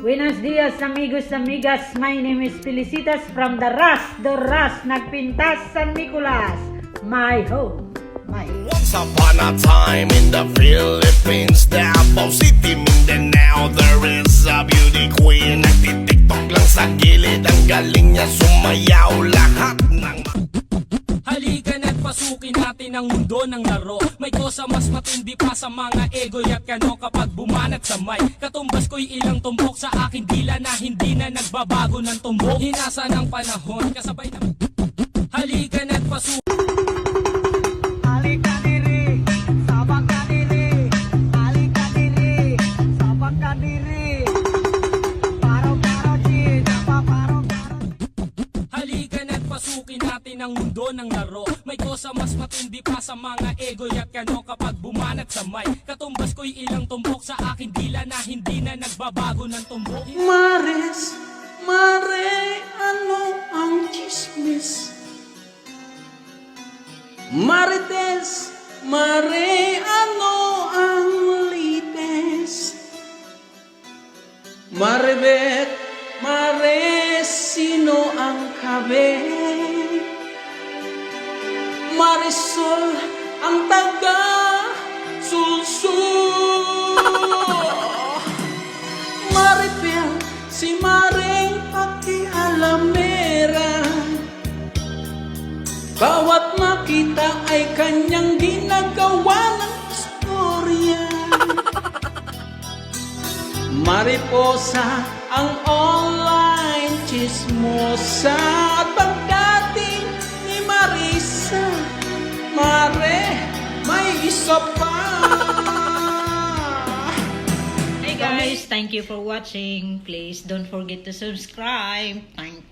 Buenos dias, amigos, amigas. My name is Felicitas from the Ras, Nagpintas, San Nicolas. My home. Once upon a time in the Philippines, Davao City, Mindanao, there is a beauty queen. Nagtitiktok lang sa gilid, ang galing niya sumayaw lahat ng... Halika na't pasukin natin ang mundo ng laro. May kosa mas matindi pa sa mga ego'y at kano kapag bumanat sa mic. Katumbas ko'y ilang tumbok sa aking dila na hindi na nagbabago ng tumbok. Hinasa ng panahon, kasabay ng... Halika na't pasukin. Halika diri, sabak ka diri. Halika diri, sabak ka diri. Paro-paro chi, paro-paro. Halika na't pasukin natin ang mundo ng laro. May kosa mas matindi pa sa mga ego'y at kano kapag bumanat sa mic. Katumbas ko'y ilang tumbok sa aking dila na hindi na nagbabago ng tumbok. Mares, mare, ano ang chismis? Marites, mare, ano ang lites? Marebet, mare, sino ang kabe? Marisol, ang taga sulsul. Maripel, si Mareng pakialamera. Bawat makita ay kanyang ginagawa ng istorya. Mariposa, ang online chismosa. At pagdating ni Marisa, Mare, may isa pa. Hey guys, thank you for watching. Please don't forget to subscribe. Thank